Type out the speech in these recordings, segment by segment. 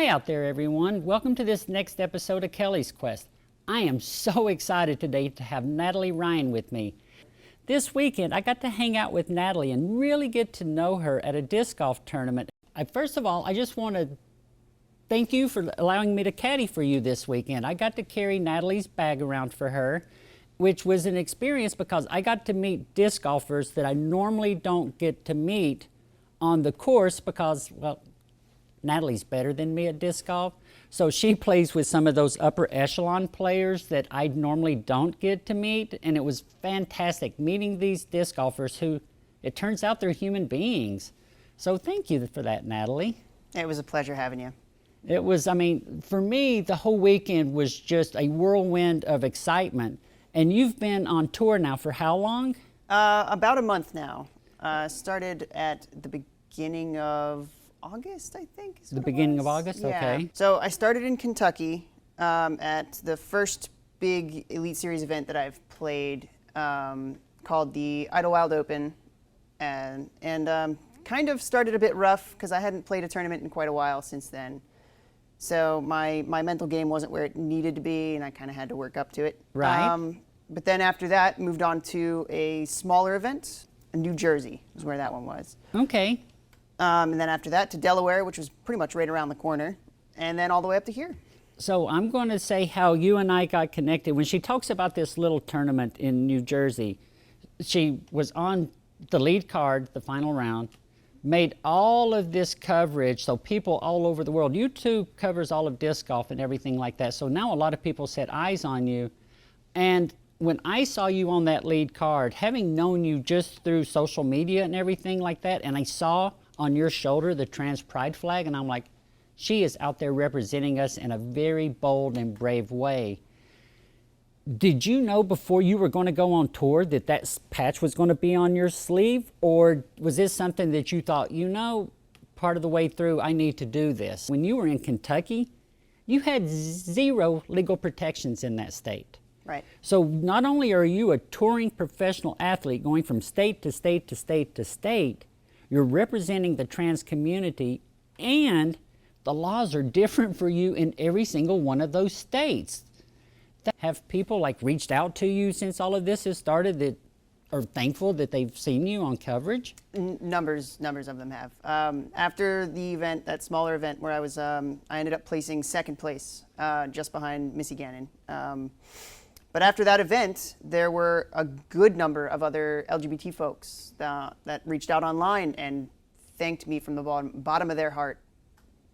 Hi out there, everyone. Welcome to this next episode of Kelly's Quest. I am so excited today to have Natalie Ryan with me. This weekend, I got to hang out with Natalie and really get to know her at a disc golf tournament. First of all, I just want to thank you for allowing me to caddy for you this weekend. I got to carry Natalie's bag around for her, which was an experience because I got to meet disc golfers that I normally don't get to meet on the course because, well, Natalie's better than me at disc golf. So she plays with some of those upper echelon players that I normally don't get to meet. And it was fantastic meeting these disc golfers who, it turns out, they're human beings. So thank you for that, Natalie. It was a pleasure having you. It was, I mean, for me, the whole weekend was just a whirlwind of excitement. And you've been on tour now for how long? About a month now. Started at the beginning of August, I think. The beginning of August, yeah. Okay. So I started in Kentucky at the first big Elite Series event that I've played called the Idlewild Open. And kind of started a bit rough because I hadn't played a tournament in quite a while since then. So my mental game wasn't where it needed to be, and I kind of had to work up to it. Right. But then after that, moved on to a smaller event in New Jersey, is where that one was. Okay. And then after that to Delaware, which was pretty much right around the corner, and then all the way up to here. So I'm going to say how you and I got connected. When she talks about this little tournament in New Jersey, she was on the lead card, the final round, made all of this coverage, so people all over the world. YouTube covers all of disc golf and everything like that, so now a lot of people set eyes on you. And when I saw you on that lead card, having known you just through social media and everything like that, and I saw on your shoulder the trans pride flag, and I'm like, she is out there representing us in a very bold and brave way. Did you know before you were going to go on tour that that patch was going to be on your sleeve? Or was this something that you thought, you know, part of the way through, I need to do this? When you were in Kentucky, you had zero legal protections in that state. Right. So not only are you a touring professional athlete going from state to state to state to state, you're representing the trans community, and the laws are different for you in every single one of those states. Have people like reached out to you since all of this has started that are thankful that they've seen you on coverage? Numbers of them have. After the event, that smaller event where I was, I ended up placing second place, just behind Missy Gannon. But after that event, there were a good number of other LGBT folks that reached out online and thanked me from the bottom of their heart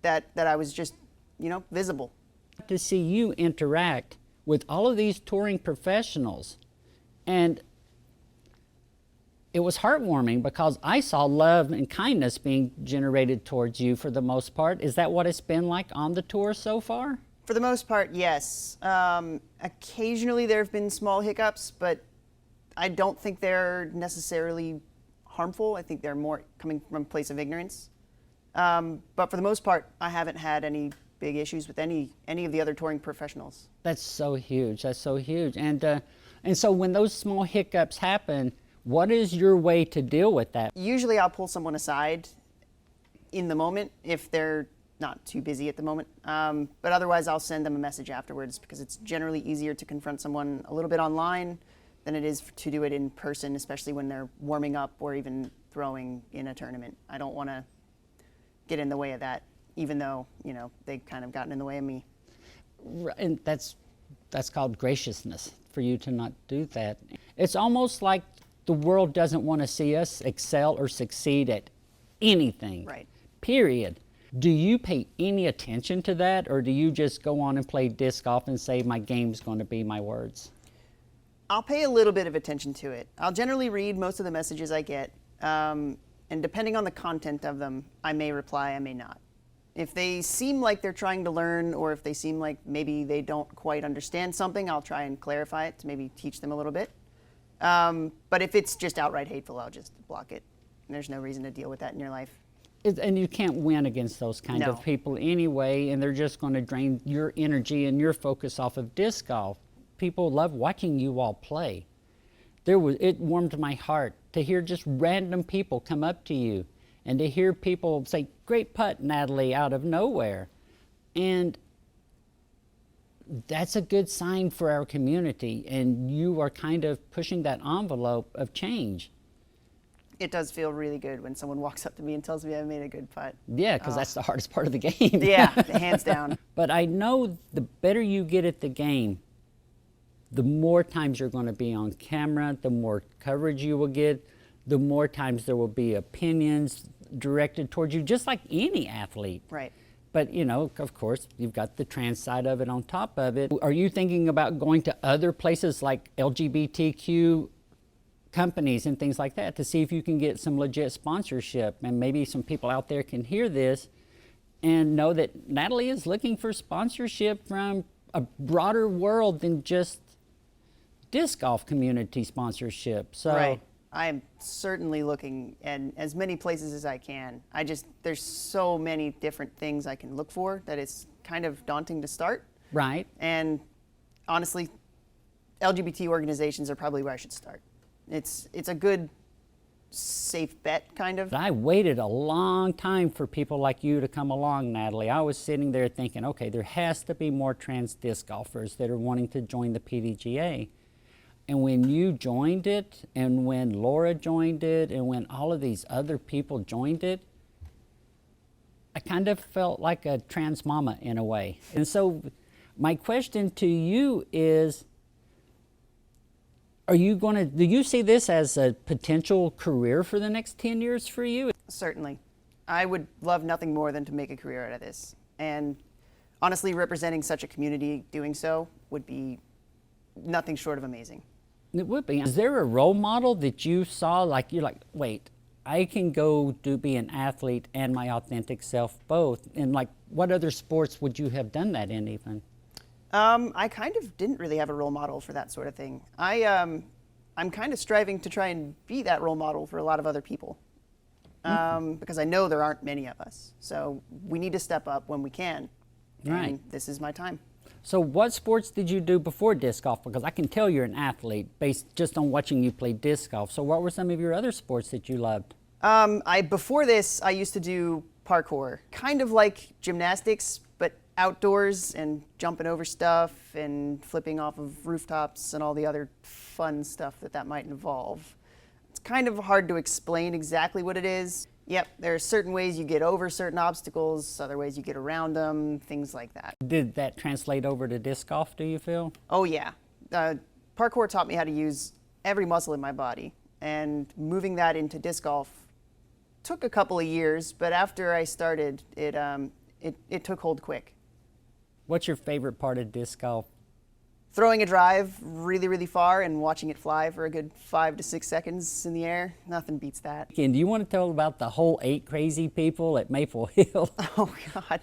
that I was just, you know, visible. To see you interact with all of these touring professionals, and it was heartwarming because I saw love and kindness being generated towards you for the most part. Is that what it's been like on the tour so far? For the most part, yes. Occasionally there have been small hiccups, but I don't think they're necessarily harmful. I think they're more coming from a place of ignorance. But for the most part, I haven't had any big issues with any of the other touring professionals. That's so huge. That's so huge. And so when those small hiccups happen, what is your way to deal with that? Usually I'll pull someone aside in the moment if they're not too busy at the moment. But otherwise I'll send them a message afterwards because it's generally easier to confront someone a little bit online than it is to do it in person, especially when they're warming up or even throwing in a tournament. I don't want to get in the way of that, even though, you know, they've kind of gotten in the way of me. And that's called graciousness, for you to not do that. It's almost like the world doesn't want to see us excel or succeed at anything. Right. Period. Do you pay any attention to that, or do you just go on and play disc golf and say, my game's going to be my words? I'll pay a little bit of attention to it. I'll generally read most of the messages I get, and depending on the content of them, I may reply, I may not. If they seem like they're trying to learn, or if they seem like maybe they don't quite understand something, I'll try and clarify it to maybe teach them a little bit. But if it's just outright hateful, I'll just block it. There's no reason to deal with that in your life. And you can't win against those kind of people anyway, and they're just going to drain your energy and your focus off of disc golf. People love watching you all play. It warmed my heart to hear just random people come up to you and to hear people say, great putt, Natalie, out of nowhere. And that's a good sign for our community, and you are kind of pushing that envelope of change. It does feel really good when someone walks up to me and tells me I made a good putt. Yeah, because that's the hardest part of the game. Yeah, hands down. But I know the better you get at the game, the more times you're going to be on camera, the more coverage you will get, the more times there will be opinions directed towards you, just like any athlete. Right. But, you know, of course, you've got the trans side of it on top of it. Are you thinking about going to other places like LGBTQ companies and things like that to see if you can get some legit sponsorship? And maybe some people out there can hear this and know that Natalie is looking for sponsorship from a broader world than just disc golf community sponsorship. So Right. I'm certainly looking in as many places as I can. There's so many different things I can look for that it's kind of daunting to start. right. And honestly, LGBT organizations are probably where I should start. It's a good, safe bet, kind of. I waited a long time for people like you to come along, Natalie. I was sitting there thinking, okay, there has to be more trans disc golfers that are wanting to join the PDGA. And when you joined it, and when Laura joined it, and when all of these other people joined it, I kind of felt like a trans mama in a way. And so my question to you is, do you see this as a potential career for the next 10 years for you? Certainly. I would love nothing more than to make a career out of this. And honestly, representing such a community doing so would be nothing short of amazing. It would be. Is there a role model that you saw, like you're like, wait, I can go be an athlete and my authentic self both? And like, what other sports would you have done that in even? I kind of didn't really have a role model for that sort of thing. I'm kind of striving to try and be that role model for a lot of other people. Because I know there aren't many of us. So we need to step up when we can. Right. And this is my time. So what sports did you do before disc golf? Because I can tell you're an athlete based just on watching you play disc golf. So what were some of your other sports that you loved? Before this, I used to do parkour, kind of like gymnastics, but outdoors and jumping over stuff and flipping off of rooftops and all the other fun stuff that might involve. It's kind of hard to explain exactly what it is. Yep, there are certain ways you get over certain obstacles, other ways you get around them, things like that. Did that translate over to disc golf, do you feel? Oh yeah. Parkour taught me how to use every muscle in my body, and moving that into disc golf took a couple of years, but after I started, it took hold quick. What's your favorite part of disc golf? Throwing a drive really, really far and watching it fly for a good 5 to 6 seconds in the air, nothing beats that. And do you want to tell about the whole 8 crazy people at Maple Hill? Oh God.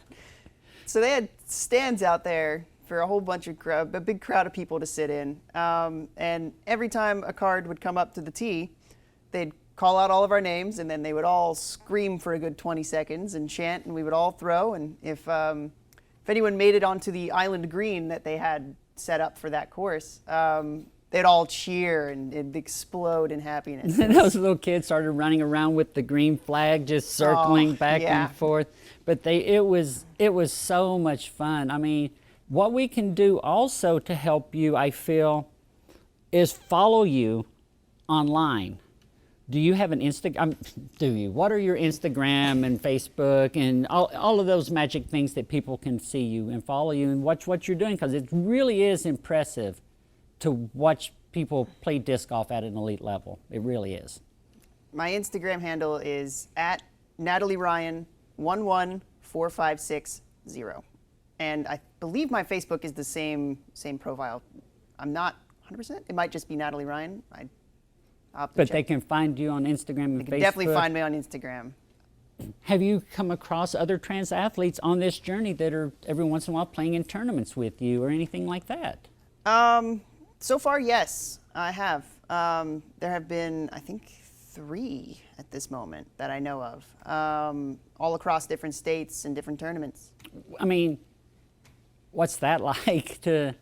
So they had stands out there for a whole bunch of a big crowd of people to sit in. And every time a card would come up to the tee, they'd call out all of our names, and then they would all scream for a good 20 seconds and chant, and we would all throw. And if anyone made it onto the island green that they had set up for that course, they'd all cheer and it'd explode in happiness. And those little kids started running around with the green flag, just circling back yeah. and forth. But it was so much fun. I mean, what we can do also to help you, I feel, is follow you online. Do you have an Instagram? Do you? What are your Instagram and Facebook and all of those magic things that people can see you and follow you and watch what you're doing? Because it really is impressive to watch people play disc golf at an elite level. It really is. My Instagram handle is at Natalie Ryan 1145660, and I believe my Facebook is the same profile. I'm not 100%. It might just be Natalie Ryan. But they can find you on Instagram and Facebook. They can definitely find me on Instagram. Have you come across other trans athletes on this journey that are every once in a while playing in tournaments with you or anything like that? So far, yes, I have. There have been, I think, 3 at this moment that I know of, all across different states and different tournaments. I mean, what's that like to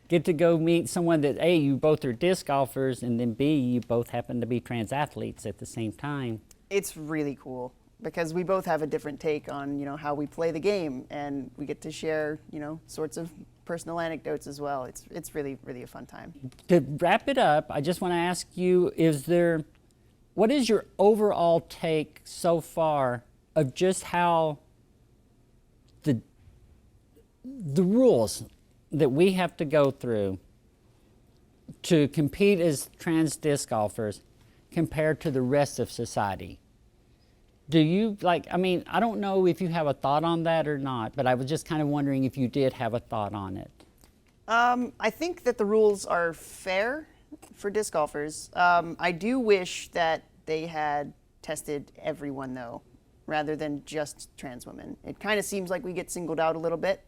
get to go meet someone that, A, you both are disc golfers, and then B, you both happen to be trans athletes at the same time? It's really cool. because we both have a different take on, how we play the game, and we get to share, sorts of personal anecdotes as well. It's really, really a fun time. To wrap it up, I just want to ask you, what is your overall take so far of just how the rules that we have to go through to compete as trans disc golfers compared to the rest of society? Do you, I don't know if you have a thought on that or not, but I was just kind of wondering if you did have a thought on it. I think that the rules are fair for disc golfers. I do wish that they had tested everyone, though, rather than just trans women. It kind of seems like we get singled out a little bit.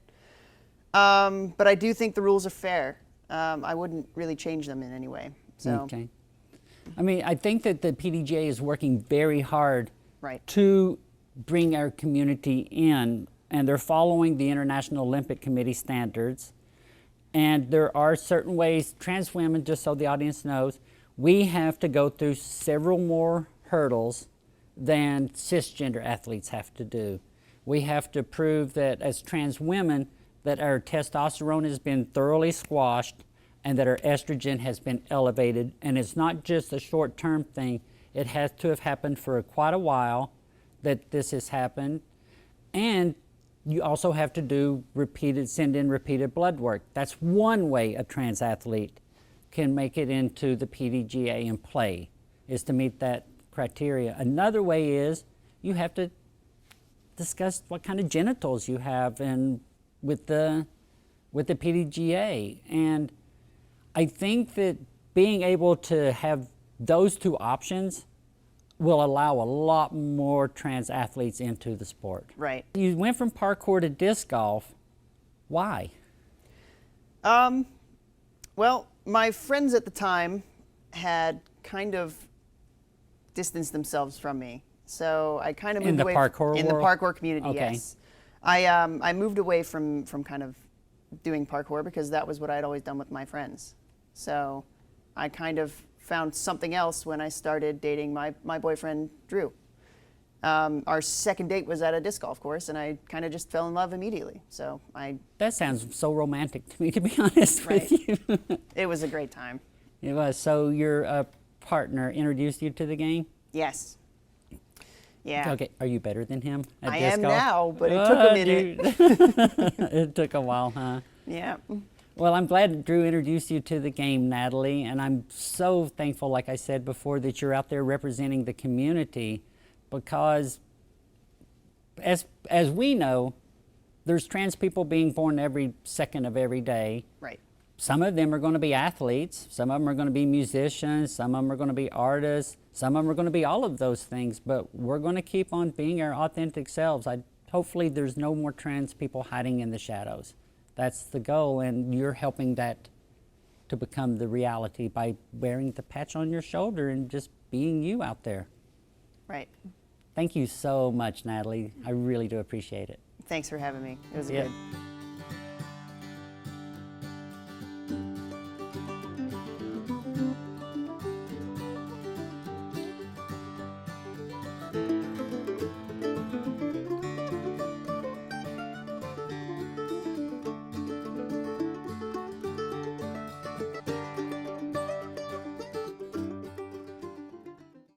But I do think the rules are fair. I wouldn't really change them in any way. So. Okay. I think that the PDGA is working very hard Right. to bring our community in, and they're following the International Olympic Committee standards. And there are certain ways, trans women, just so the audience knows, we have to go through several more hurdles than cisgender athletes have to do. We have to prove that as trans women, that our testosterone has been thoroughly squashed and that our estrogen has been elevated. And it's not just a short-term thing. It has to have happened for quite a while that this has happened. And you also have to send in repeated blood work. That's one way a trans athlete can make it into the PDGA and play, is to meet that criteria. Another way is you have to discuss what kind of genitals you have with the PDGA. And I think that being able to have those two options will allow a lot more trans athletes into the sport. Right. You went from parkour to disc golf. Why? Well, my friends at the time had kind of distanced themselves from me. So I kind of moved away in the world? parkour community, Okay. yes. I moved away from kind of doing parkour because that was what I'd always done with my friends. So I kind of found something else when I started dating my boyfriend, Drew. Our second date was at a disc golf course, and I kind of just fell in love immediately. So That sounds so romantic to me, to be honest Right. with you. It was a great time. It was. So your partner introduced you to the game? Yes. Yeah. Okay. Are you better than him at I disc am golf? now, but it took a minute. It took a while, huh? Yeah. Well, I'm glad Drew introduced you to the game, Natalie, and I'm so thankful, like I said before, that you're out there representing the community, because as we know, there's trans people being born every second of every day. Right. Some of them are going to be athletes, some of them are going to be musicians, some of them are going to be artists, some of them are going to be all of those things, but we're going to keep on being our authentic selves. Hopefully there's no more trans people hiding in the shadows. That's the goal, and you're helping that to become the reality by wearing the patch on your shoulder and just being you out there. Right. Thank you so much, Natalie. I really do appreciate it. Thanks for having me. It was Yeah. good.